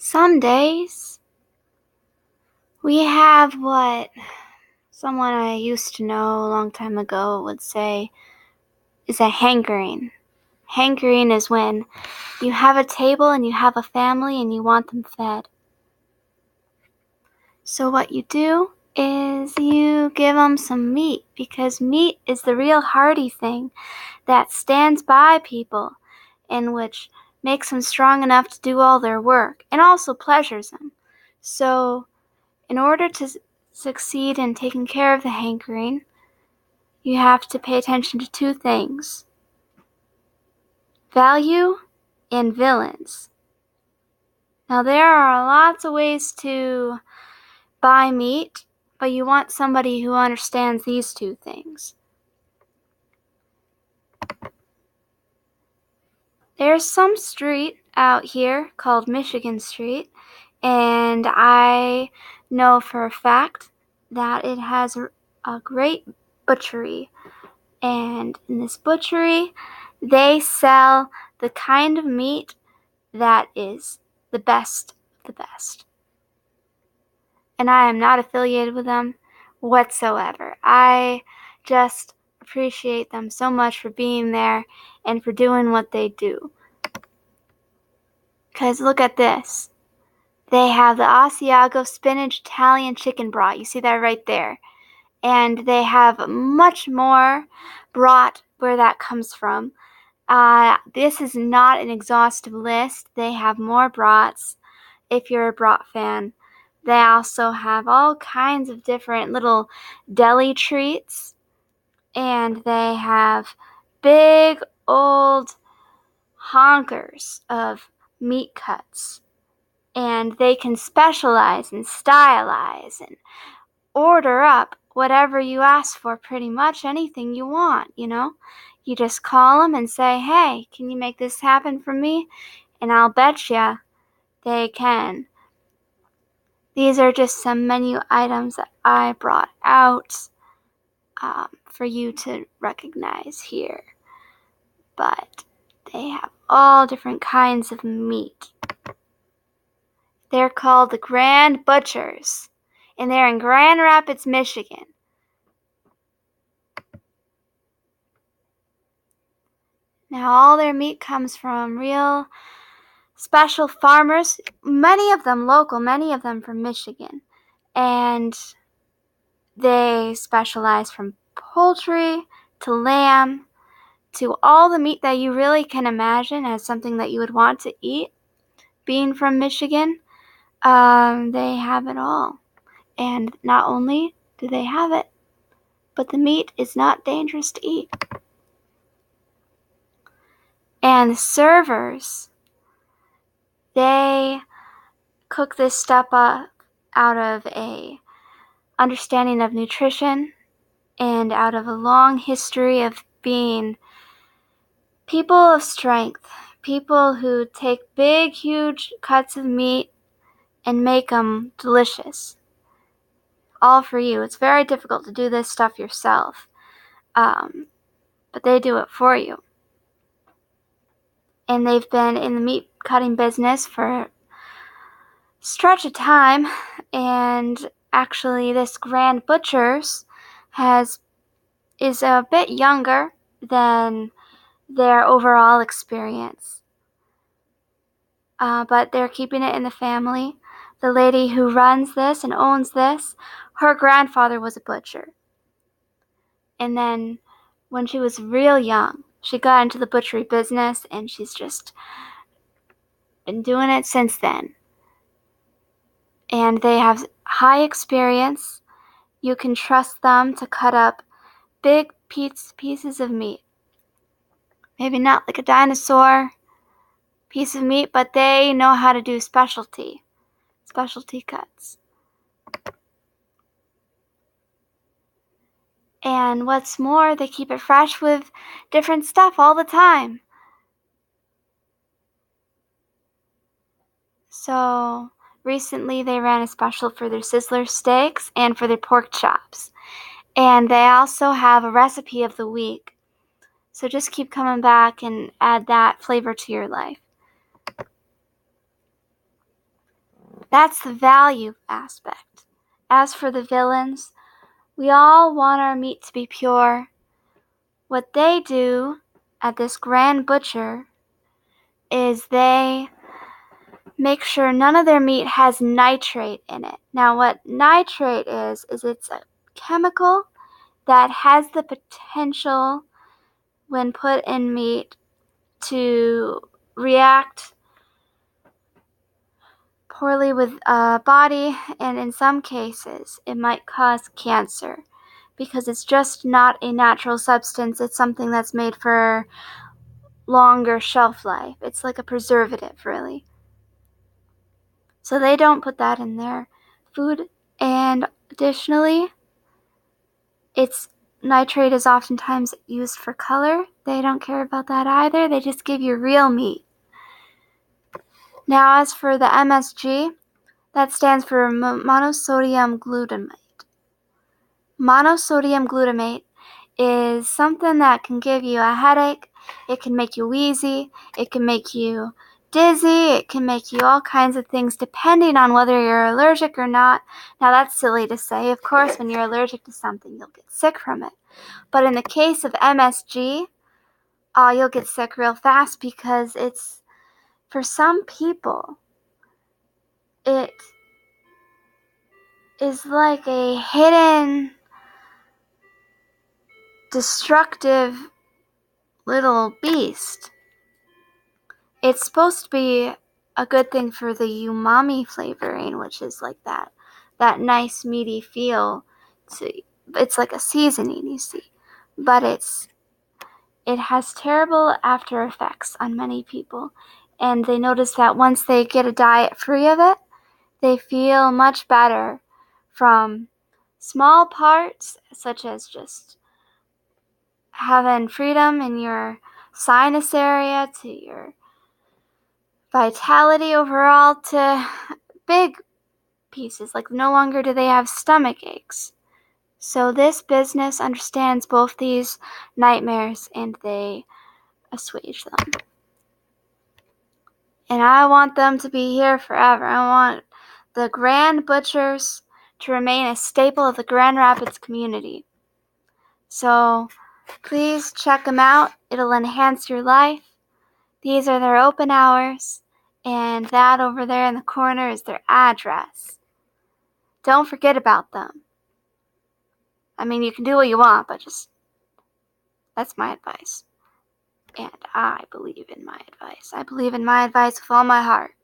Some days we have what someone I used to know a long time ago would say is a hankering. Hankering is when you have a table and you have a family and you want them fed. So what you do is you give them some meat, because meat is the real hearty thing that stands by people and which makes them strong enough to do all their work and also pleasures them. So in order to succeed in taking care of the hankering, you have to pay attention to two things: value and villains. Now, there are lots of ways to buy meat, but you want somebody who understands these two things. There's some street out here called Michigan Street, and I know for a fact that it has a great butchery. And in this butchery, they sell the kind of meat that is the best of the best. And I am not affiliated with them whatsoever. I just appreciate them so much for being there and for doing what they do. Because look at this. They have the Asiago spinach Italian chicken broth. You see that right there. And they have much more broth where that comes from. This is not an exhaustive list. They have more brats if you're a brat fan. They also have all kinds of different little deli treats. And they have big old honkers of meat cuts. And they can specialize and stylize and order up whatever you ask for, pretty much anything you want, You just call them and say, hey, can you make this happen for me? And I'll bet you they can. These are just some menu items that I brought out for you to recognize here. But they have all different kinds of meat. They're called the Grand Butchers, and they're in Grand Rapids, Michigan. Now, all their meat comes from real special farmers, many of them local, many of them from Michigan. And they specialize from poultry to lamb to all the meat that you really can imagine as something that you would want to eat. Being from Michigan, they have it all. And not only do they have it, but the meat is not dangerous to eat. And the servers, they cook this stuff up out of a understanding of nutrition and out of a long history of being people of strength, people who take big, huge cuts of meat and make them delicious. All for you. It's very difficult to do this stuff yourself, but they do it for you. And they've been in the meat cutting business for a stretch of time, and actually this Grand Butchers is a bit younger than their overall experience. But they're keeping it in the family. The lady who runs this and owns this, her grandfather was a butcher. And then when she was real young, she got into the butchery business, and she's just been doing it since then. And they have high experience. You can trust them to cut up big pieces of meat. Maybe not like a dinosaur piece of meat, but they know how to do specialty cuts. And what's more, they keep it fresh with different stuff all the time. So recently they ran a special for their Sizzler steaks and for their pork chops. And they also have a recipe of the week. So just keep coming back and add that flavor to your life. That's the value aspect. As for the villains, we all want our meat to be pure. What they do at this grand butcher is they make sure none of their meat has nitrate in it. Now, what nitrate is it's a chemical that has the potential, when put in meat, to react poorly with a body, and in some cases, it might cause cancer because it's just not a natural substance. It's something that's made for longer shelf life. It's like a preservative, really. So they don't put that in their food. And additionally, nitrate is oftentimes used for color. They don't care about that either. They just give you real meat. Now, as for the MSG, that stands for monosodium glutamate. Monosodium glutamate is something that can give you a headache. It can make you wheezy. It can make you dizzy. It can make you all kinds of things depending on whether you're allergic or not. Now, that's silly to say. Of course, when you're allergic to something, you'll get sick from it. But in the case of MSG, you'll get sick real fast because for some people, it is like a hidden, destructive little beast. It's supposed to be a good thing for the umami flavoring, which is like that nice meaty feel. It's like a seasoning, you see. But it has terrible after effects on many people. And they notice that once they get a diet free of it, they feel much better from small parts, such as just having freedom in your sinus area, to your vitality overall, to big pieces, like no longer do they have stomach aches. So this business understands both these nightmares and they assuage them. And I want them to be here forever. I want the Grand Butchers to remain a staple of the Grand Rapids community. So please check them out. It'll enhance your life. These are their open hours, and that over there in the corner is their address. Don't forget about them. I mean, you can do what you want, but that's my advice. And I believe in my advice. I believe in my advice with all my heart.